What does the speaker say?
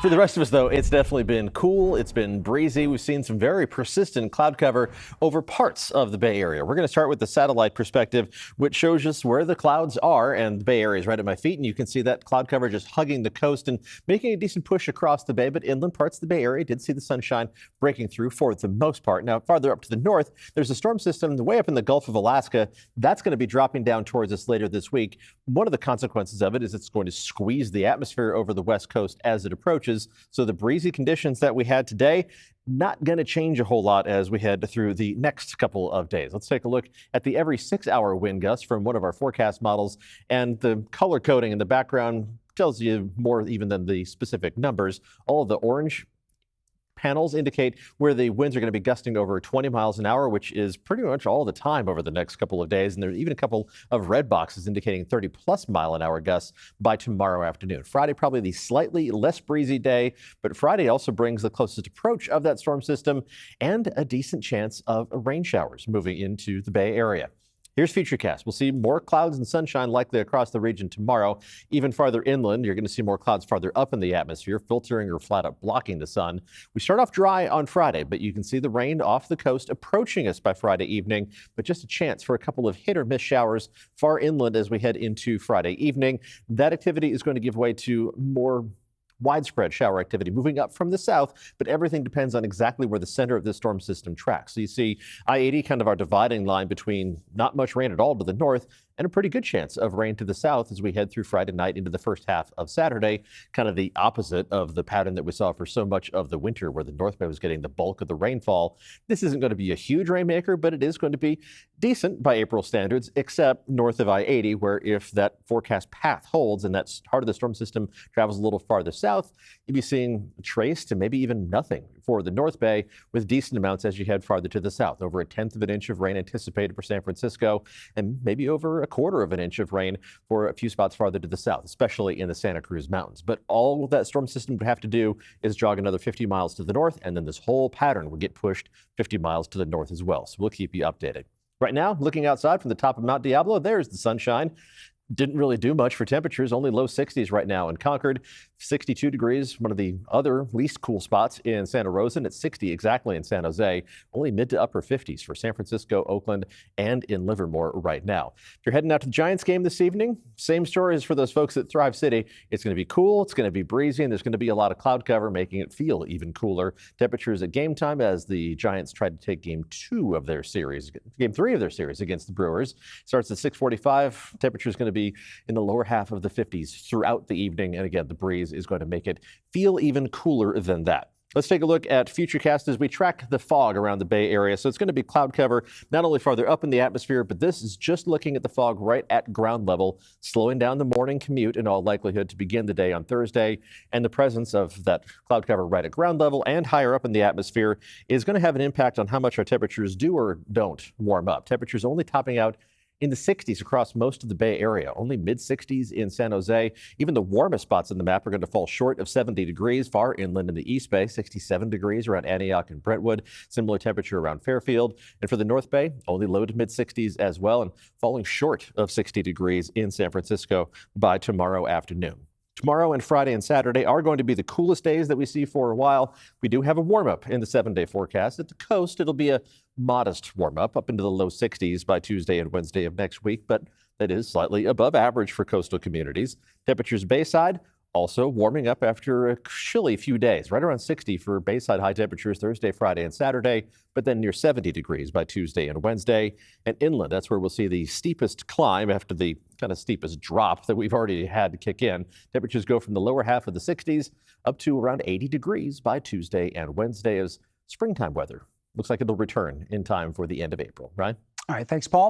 For the rest of us, though, it's definitely been cool. It's been breezy. We've seen some very persistent cloud cover over parts of the Bay Area. We're going to start with the satellite perspective, which shows us where the clouds are, and the Bay Area is right at my feet. And you can see that cloud cover just hugging the coast and making a decent push across the bay. But inland parts of the Bay Area did see the sunshine breaking through for the most part. Now, farther up to the north, there's a storm system way up in the Gulf of Alaska. That's going to be dropping down towards us later this week. One of the consequences of it is it's going to squeeze the atmosphere over the west coast as it approaches. So the breezy conditions that we had today, not going to change a whole lot as we head through the next couple of days. Let's take a look at the every 6-hour wind gusts from one of our forecast models, and the color coding in the background tells you more even than the specific numbers. All of the orange panels indicate where the winds are going to be gusting over 20 miles an hour, which is pretty much all the time over the next couple of days. And there's even a couple of red boxes indicating 30+ mile an hour gusts by tomorrow afternoon. Friday, probably the slightly less breezy day, but Friday also brings the closest approach of that storm system and a decent chance of rain showers moving into the Bay Area. Here's Futurecast. We'll see more clouds and sunshine likely across the region tomorrow. Even farther inland, you're going to see more clouds farther up in the atmosphere, filtering or flat out blocking the sun. We start off dry on Friday, but you can see the rain off the coast approaching us by Friday evening, but just a chance for a couple of hit or miss showers far inland as we head into Friday evening. That activity is going to give way to more widespread shower activity moving up from the south, but everything depends on exactly where the center of this storm system tracks. So you see I-80 kind of our dividing line between not much rain at all to the north and a pretty good chance of rain to the south as we head through Friday night into the first half of Saturday, kind of the opposite of the pattern that we saw for so much of the winter where the North Bay was getting the bulk of the rainfall. This isn't going to be a huge rainmaker, but it is going to be decent by April standards, except north of I-80, where if that forecast path holds and that heart of the storm system travels a little farther south, you'll be seeing trace to maybe even nothing for the North Bay, with decent amounts as you head farther to the south. Over 1/10 of an inch of rain anticipated for San Francisco, and maybe over 1/4 of an inch of rain for a few spots farther to the south, especially in the Santa Cruz Mountains. But all that storm system would have to do is jog another 50 miles to the north, and then this whole pattern would get pushed 50 miles to the north as well. So we'll keep you updated. Right now, looking outside from the top of Mount Diablo, there's the sunshine. Didn't really do much for temperatures, only low 60s right now in Concord, 62 degrees, one of the other least cool spots in Santa Rosa, and it's 60 exactly in San Jose, only mid to upper 50s for San Francisco, Oakland, and in Livermore right now. If you're heading out to the Giants game this evening, same story as for those folks at Thrive City. It's going to be cool, it's going to be breezy, and there's going to be a lot of cloud cover, making it feel even cooler. Temperatures at game time as the Giants tried to take game 3 of their series against the Brewers. Starts at 6:45. Temperature is going to be in the lower half of the 50s throughout the evening. And again, the breeze is going to make it feel even cooler than that. Let's take a look at Futurecast as we track the fog around the Bay Area. So it's going to be cloud cover not only farther up in the atmosphere, but this is just looking at the fog right at ground level, slowing down the morning commute in all likelihood to begin the day on Thursday. And the presence of that cloud cover right at ground level and higher up in the atmosphere is going to have an impact on how much our temperatures do or don't warm up. Temperatures only topping out in the 60s across most of the Bay Area, only mid-60s in San Jose. Even the warmest spots in the map are going to fall short of 70 degrees far inland in the East Bay, 67 degrees around Antioch and Brentwood, similar temperature around Fairfield. And for the North Bay, only low to mid-60s as well, and falling short of 60 degrees in San Francisco by tomorrow afternoon. Tomorrow and Friday and Saturday are going to be the coolest days that we see for a while. We do have a warm-up in the 7-day forecast. At the coast, it'll be a modest warm-up up into the low 60s by Tuesday and Wednesday of next week, but that is slightly above average for coastal communities. Temperatures Bayside also warming up after a chilly few days, right around 60 for Bayside high temperatures Thursday, Friday, and Saturday, but then near 70 degrees by Tuesday and Wednesday. And inland, that's where we'll see the steepest climb after the kind of steepest drop that we've already had to kick in. Temperatures go from the lower half of the 60s up to around 80 degrees by Tuesday and Wednesday as springtime weather looks like it'll return in time for the end of April, right? All right, thanks, Paul.